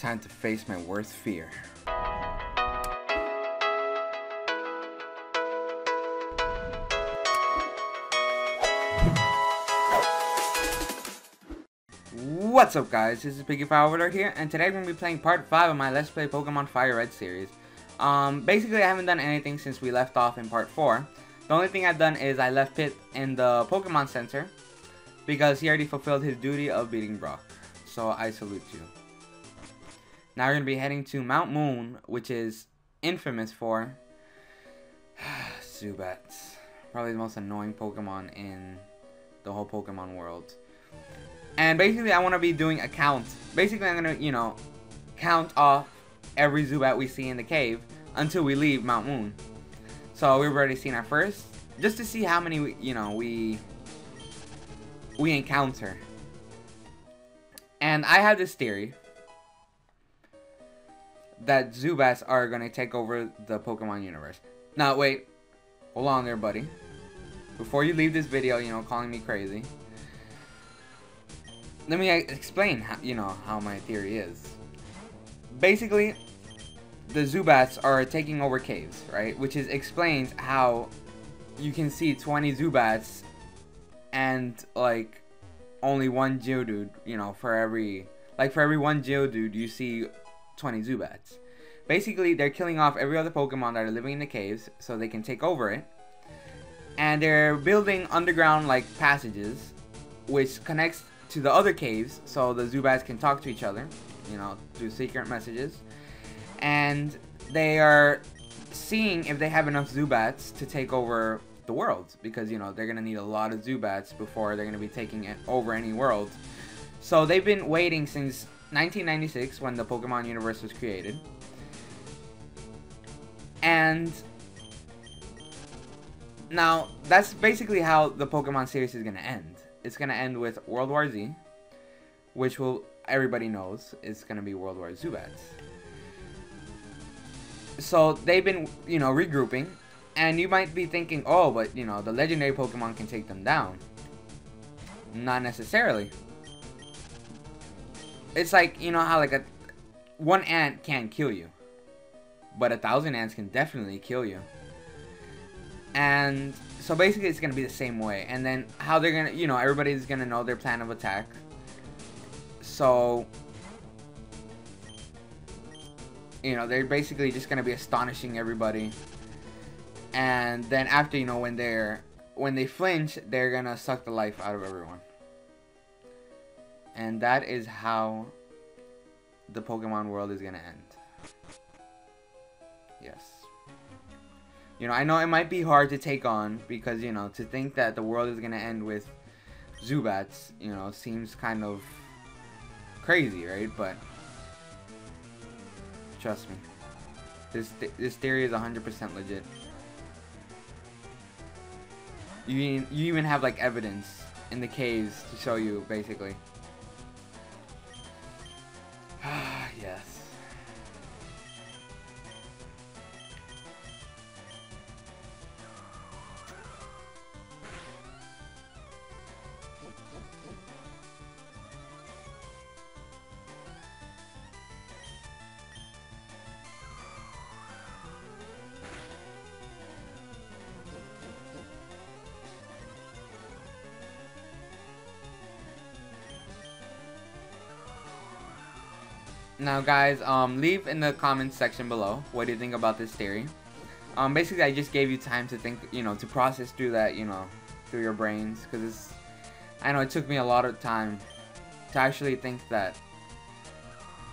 Time to face my worst fear. What's up guys, this is Piggyfryoverlord here, and today we're going to be playing part 5 of my Let's Play Pokemon Fire Red series. Basically I haven't done anything since we left off in part 4. The only thing I've done is I left Pit in the Pokemon Center, because he already fulfilled his duty of beating Brock. So I salute you. Now we're going to be heading to Mount Moon, which is infamous for Zubat. Probably the most annoying Pokemon in the whole Pokemon world. And basically I want to be doing a count. Basically I'm going to, count off every Zubat we see in the cave until we leave Mount Moon. So we've already seen our first, just to see how many, we encounter. And I have this theory that Zubats are going to take over the Pokemon universe. Now wait, hold on there buddy. Before you leave this video, calling me crazy, let me explain how, how my theory is. Basically, the Zubats are taking over caves, right? Which explains how you can see 20 Zubats and like only one Geodude, for every one Geodude you see 20 Zubats. Basically, they're killing off every other Pokemon that are living in the caves so they can take over it. And they're building underground like passages which connects to the other caves so the Zubats can talk to each other, through secret messages. And they are seeing if they have enough Zubats to take over the world, because they're going to need a lot of Zubats before they're going to be taking over any world. So they've been waiting since 1996 when the Pokemon universe was created. And now that's basically how the Pokemon series is going to end. It's going to end with World War Z, which everybody knows is going to be World War Zubats. So they've been, regrouping, and you might be thinking, oh, but, the legendary Pokemon can take them down. Not necessarily. It's like, how like one ant can't kill you, but 1,000 ants can definitely kill you. And so basically it's going to be the same way. And then how they're going to, everybody's going to know their plan of attack. So, they're basically just going to be astonishing everybody. And then after, when they flinch, they're going to suck the life out of everyone. And that is how the Pokemon world is going to end. Yes. I know it might be hard to take on, because, to think that the world is going to end with Zubats, seems kind of crazy, right? But trust me, this theory is 100% legit. You even have like evidence in the caves to show you, basically. Yes. Now guys, leave in the comments section below what do you think about this theory. Basically I just gave you time to think, to process through that, through your brains, because I know it took me a lot of time to actually think that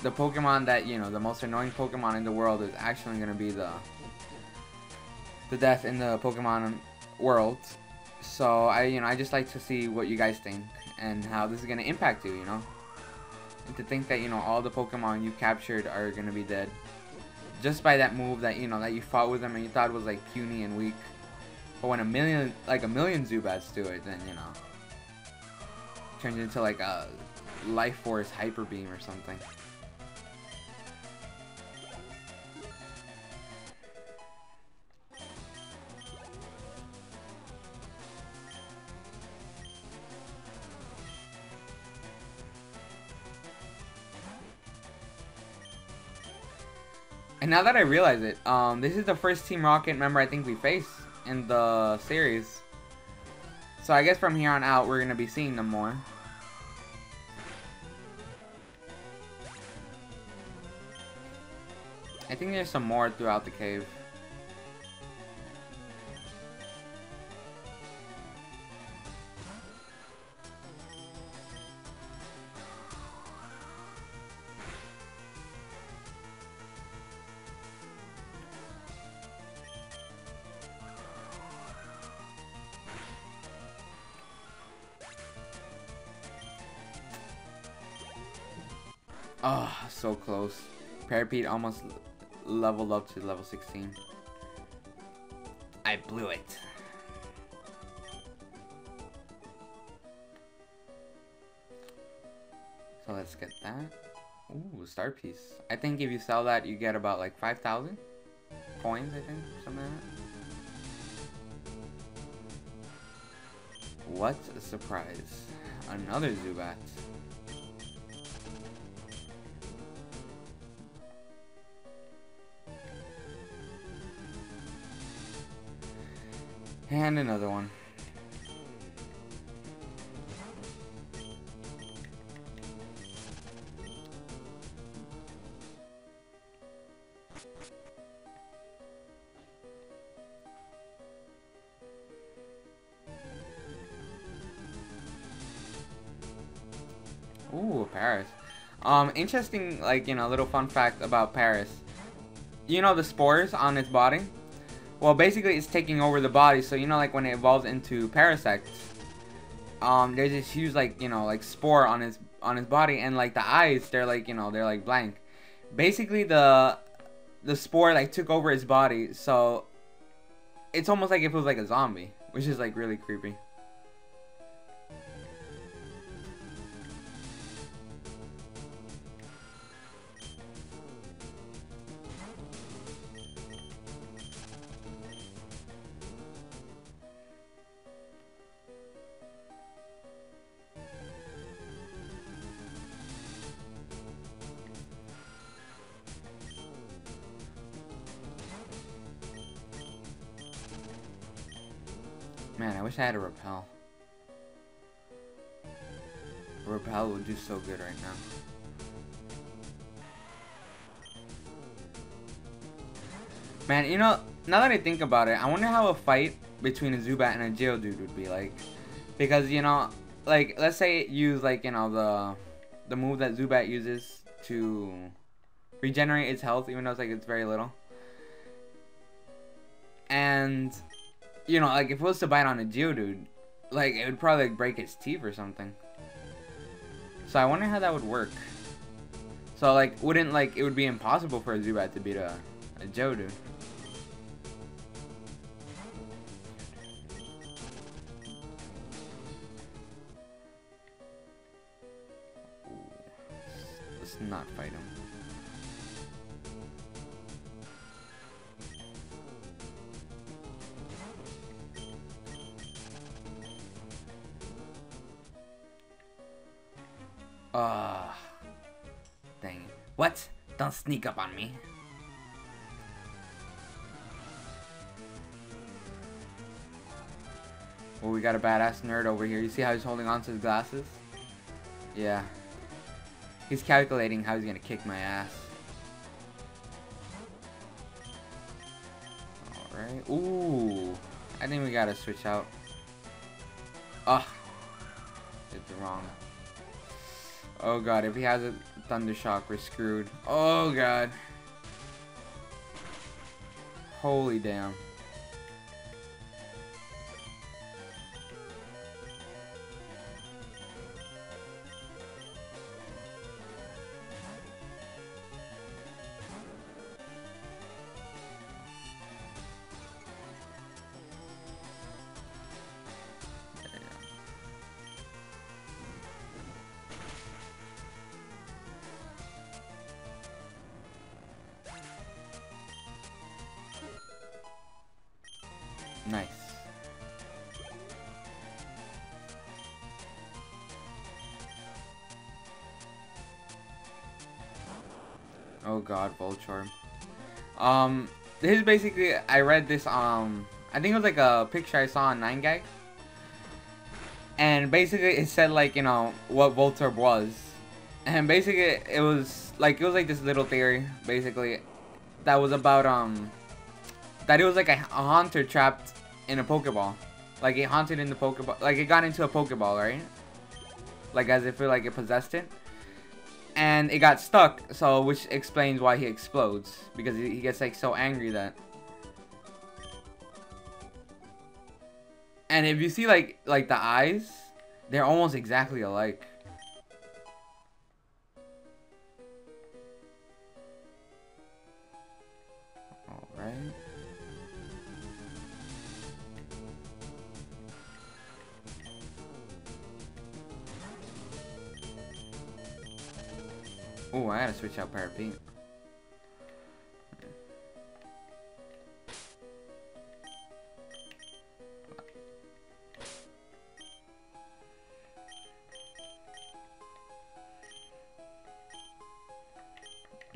the Pokemon that, the most annoying Pokemon in the world is actually going to be the death in the Pokemon world. So I just like to see what you guys think and how this is going to impact you, And to think that, all the Pokemon you captured are going to be dead. Just by that move that, that you fought with them and you thought was, like, puny and weak. But when a million Zubats do it, then, turns into, like, a Life Force Hyper Beam or something. And now that I realize it, this is the first Team Rocket member I think we face in the series. So I guess from here on out, we're going to be seeing them more. I think there's some more throughout the cave. Oh, so close. Parapete almost leveled up to level 16. I blew it. So let's get that. Ooh, star piece. I think if you sell that, you get about like 5,000 coins, I think. Something like that. What a surprise. Another Zubat. And another one. Ooh, Paris. Interesting, like, you know, little fun fact about Paris. You know the spores on its body? Well, basically, it's taking over the body. So, you know, like when it evolves into parasect, there's this huge, like, you know, like spore on his body, and like the eyes, they're like, you know, they're like blank. Basically, the spore like took over his body, so it's almost like if it was like a zombie, which is like really creepy. Man, I wish I had a repel. A repel would do so good right now. Man, you know, now that I think about it, I wonder how a fight between a Zubat and a Geodude would be like. Because, you know, like, let's say it used, like, you know, the move that Zubat uses to regenerate its health, even though it's, like, it's very little. And, you know, like, if it was to bite on a Geodude, like, it would probably, like, break its teeth or something. So I wonder how that would work. So, like, wouldn't, like, it would be impossible for a Zubat to beat a Geodude. Let's not fight him. Dang it. What? Don't sneak up on me. Oh, we got a badass nerd over here. You see how he's holding on to his glasses? Yeah. He's calculating how he's gonna kick my ass. Alright. Ooh. I think we gotta switch out. Ugh. Did the wrong. Oh god, if he has a Thunder Shock, we're screwed. Oh god. Holy damn. Nice. Oh god, voltorb. This is basically, I read this, I think it was like a picture I saw on 9gag. And basically it said like, you know, what Voltorb was. And basically it was like this little theory, basically, that was about, that it was like a haunter trapped in a Pokeball. Like it haunted in the Pokeball, like it got into a Pokeball, right? Like as if it possessed it. And it got stuck, so which explains why he explodes, because he gets like so angry that. And if you see like the eyes, they're almost exactly alike. All right. Oh, I gotta switch out Parapet.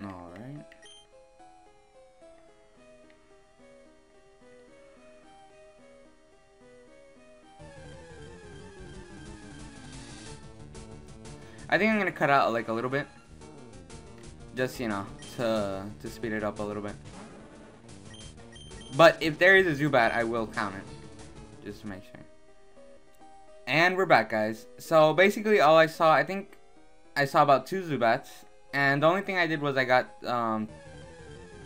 Alright. I think I'm gonna cut out like a little bit. Just, you know, to speed it up a little bit. But if there is a Zubat, I will count it. Just to make sure. And we're back, guys. So basically all I saw, I think I saw about 2 Zubats. And the only thing I did was I got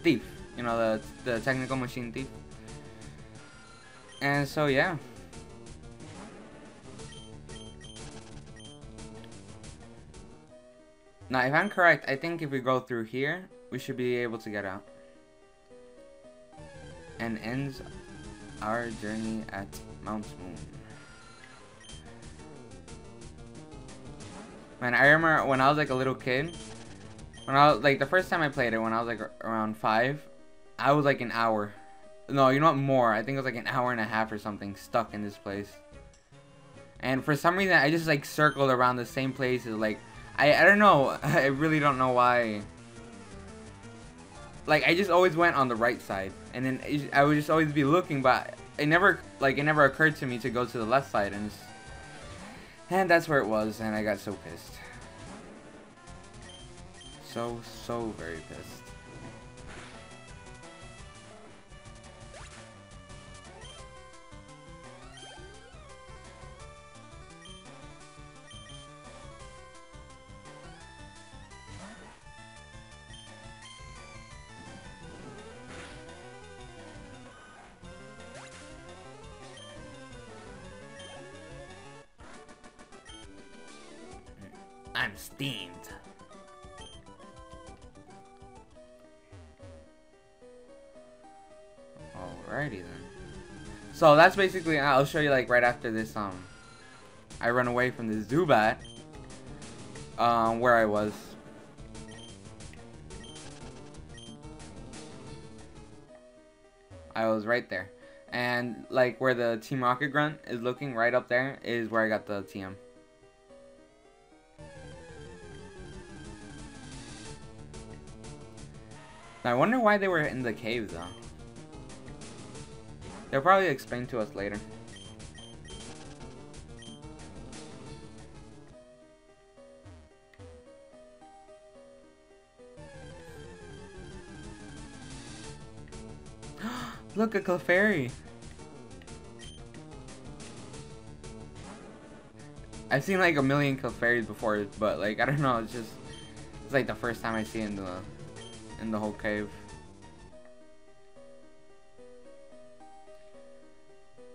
Thief. You know, the technical machine Thief. And so yeah. Now, if I'm correct, I think if we go through here, we should be able to get out. And ends our journey at Mount Moon. Man, I remember when I was like a little kid, when I was like the first time I played it, when I was like around 5, I was like an hour. No, you know what, more. I think it was like an hour and a half or something stuck in this place. And for some reason, I just like circled around the same places, like. I don't know. I really don't know why. Like I just always went on the right side, and then I would just always be looking, but it never occurred to me to go to the left side, and that's where it was, and I got so pissed. So very pissed. I'm steamed. Alrighty then. So that's basically, I'll show you like right after this, I run away from the Zubat, where I was. I was right there. And like where the Team Rocket Grunt is looking right up there is where I got the TM. I wonder why they were in the cave though. They'll probably explain to us later. Look, a Clefairy. I've seen like a million Clefairies before, but like I don't know, it's like the first time I see it in the whole cave.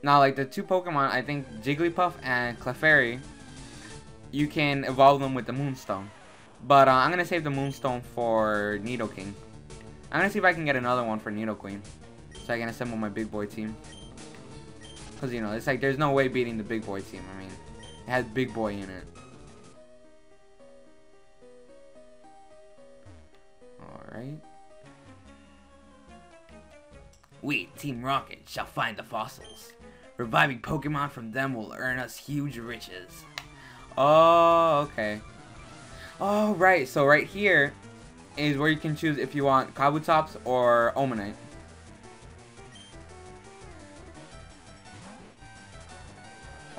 Now, like the 2 Pokemon, I think Jigglypuff and Clefairy, you can evolve them with the Moonstone. But I'm gonna save the Moonstone for Nidoking. I'm gonna see if I can get another one for Nidoqueen, so I can assemble my big boy team. Cause you know, it's like there's no way beating the big boy team. I mean, it has big boy in it. Alright. We, Team Rocket, shall find the fossils. Reviving Pokemon from them will earn us huge riches. Oh, okay. Oh, right. So right here, is where you can choose if you want Kabutops or Omanite.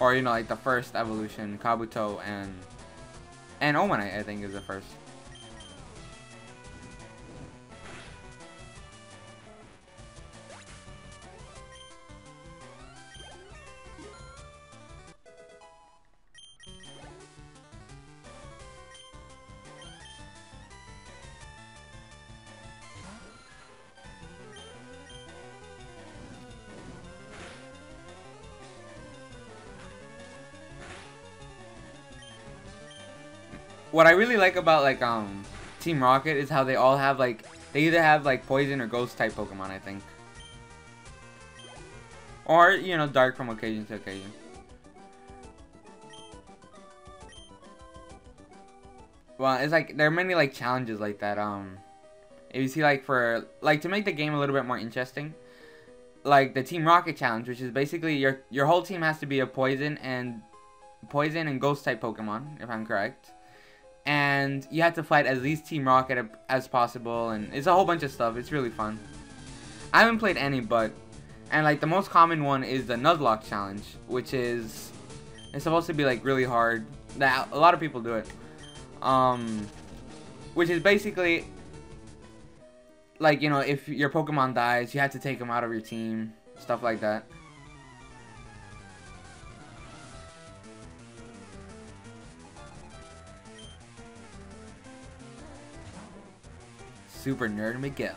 Or, you know, like the first evolution, Kabuto and Omanite, I think, is the first. What I really like about like Team Rocket is how they all have like, they either have like poison or ghost type Pokemon, I think. Or, you know, dark from occasion to occasion. Well, it's like there are many like challenges like that. If you see like for like to make the game a little bit more interesting, like the Team Rocket challenge, which is basically your whole team has to be a poison and ghost type Pokemon, if I'm correct. And you have to fight as least Team Rocket as possible, and it's a whole bunch of stuff. It's really fun. I haven't played any, and like the most common one is the Nuzlocke challenge, which is, it's supposed to be like really hard. That a lot of people do it. Which is basically like, you know, if your Pokemon dies, you have to take him out of your team, stuff like that. Super Nerd Miguel.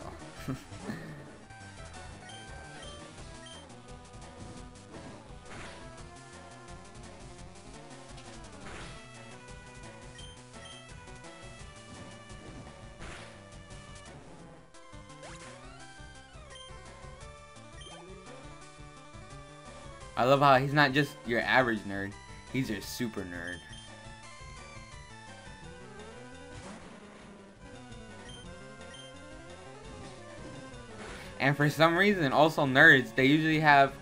I love how he's not just your average nerd, he's your super nerd. And for some reason, also nerds, they usually have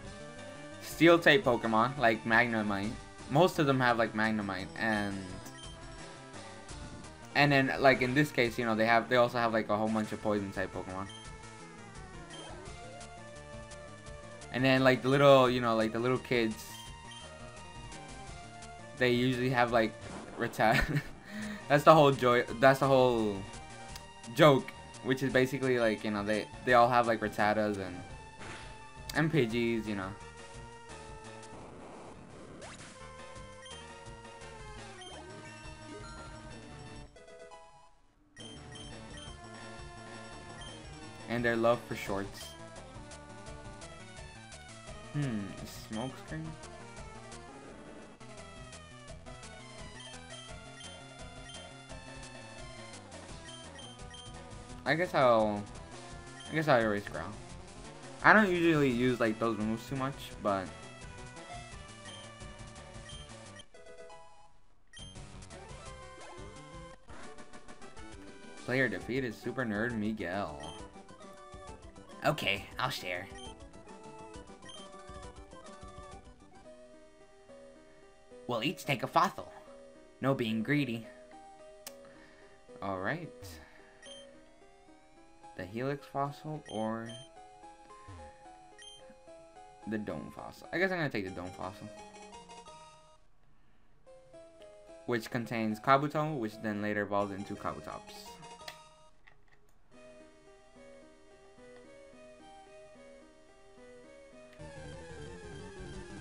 steel type Pokemon like Magnemite. Most of them have like Magnemite, and then like in this case, you know, they also have like a whole bunch of poison type Pokemon. And then like the little, you know, like the little kids, they usually have like Rattata. That's the whole joy. That's the whole joke. Which is basically like, you know, they all have like Rattatas and Pidgeys, you know. And their love for shorts. Smoke screen? I guess I'll erase ground. I don't usually use like those moves too much, but player defeated Super Nerd Miguel. Okay, I'll share. We'll each take a fossil. No being greedy. Alright. The Helix fossil or the Dome fossil. I guess I'm gonna take the Dome fossil, which contains Kabuto, which then later evolves into Kabutops.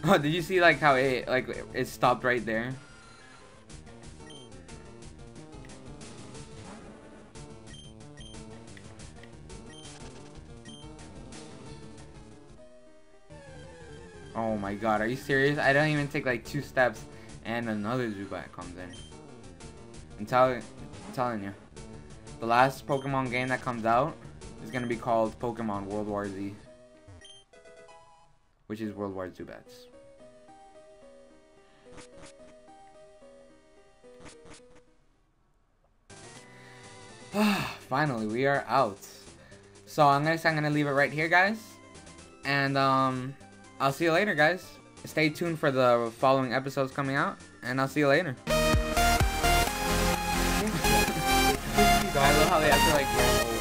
Oh, did you see like how it stopped right there? Oh my god, are you serious? I don't even take like 2 steps and another Zubat comes in. I'm telling you. The last Pokemon game that comes out is gonna be called Pokemon World War Z. Which is World War Zubats. Finally, we are out. So I'm gonna leave it right here, guys. And I'll see you later, guys. Stay tuned for the following episodes coming out, and I'll see you later. I love how they have to like